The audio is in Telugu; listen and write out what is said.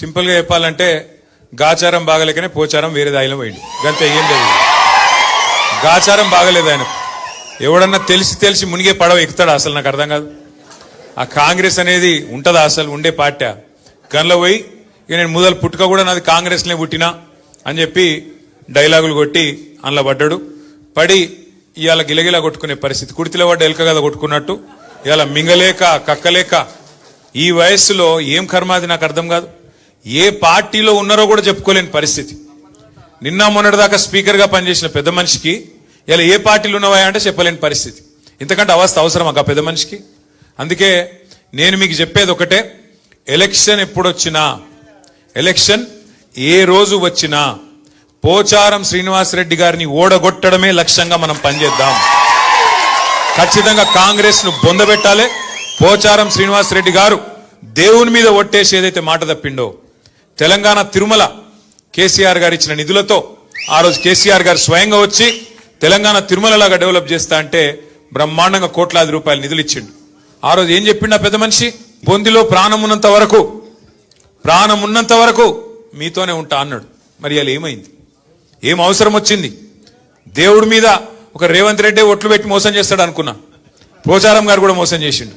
సింపుల్ గా చెప్పాలంటే గాచారం బాగలేకనే పోచారం వేరే దాయిలో పోయింది. గంత ఏం లేదు. గాచారం బాగలేదు ఆయన. ఎవడన్నా తెలిసి మునిగే పడవ ఎక్కుతాడా అసలు? నాకు అర్థం కాదు. ఆ కాంగ్రెస్ అనేది ఉంటదా అసలు? ఉండే పార్టీ గన్లో పోయి ఇక నేను మొదలు పుట్టుక కూడా నాది కాంగ్రెస్నే పుట్టినా అని చెప్పి డైలాగులు కొట్టి అందులో పడ్డాడు. పడి ఇవాళ గిలగిలా కొట్టుకునే పరిస్థితి. కుడితిలో పడ్డ ఎలక కదా కొట్టుకున్నట్టు ఇవాళ మింగలేక కక్కలేక ఈ వయస్సులో ఏం కర్మాది నాకు అర్థం కాదు. ఏ పార్టీలో ఉన్నారో కూడా చెప్పుకోలేని పరిస్థితి. నిన్న మొన్నటిదాకా స్పీకర్ గా పనిచేసిన పెద్ద మనిషికి ఇలా ఏ పార్టీలు ఉన్నవా అంటే చెప్పలేని పరిస్థితి. ఇంతకంటే అవస్థ అవసరమా ఆ పెద్ద మనిషికి? అందుకే నేను మీకు చెప్పేది ఒకటే, ఎలక్షన్ ఎప్పుడొచ్చినా, ఎలక్షన్ ఏ రోజు వచ్చినా పోచారం శ్రీనివాసరెడ్డి గారిని ఓడగొట్టడమే లక్ష్యంగా మనం పనిచేద్దాం. ఖచ్చితంగా కాంగ్రెస్ ను బొందబెట్టాలి. పోచారం శ్రీనివాసరెడ్డి గారు దేవుని మీద ఒట్టేసి ఏదైతే మాట తప్పిండో, తెలంగాణ తిరుమల కేసీఆర్ గారు ఇచ్చిన నిధులతో ఆ రోజు కేసీఆర్ గారు స్వయంగా వచ్చి తెలంగాణ తిరుమల లాగా డెవలప్ చేస్తా అంటే బ్రహ్మాండంగా కోట్లాది రూపాయలు నిధులు ఇచ్చిండు. ఆ రోజు ఏం చెప్పిండు ఆ పెద్ద మనిషి? బొందిలో ప్రాణం ఉన్నంత వరకు మీతోనే ఉంటా అన్నాడు. మరి అలా ఏమైంది? ఏం అవసరం వచ్చింది? దేవుడి మీద ఒక రేవంత్ రెడ్డి ఒట్లు పెట్టి మోసం చేస్తాడు అనుకున్నా. పోచారం గారు కూడా మోసం చేసిండు.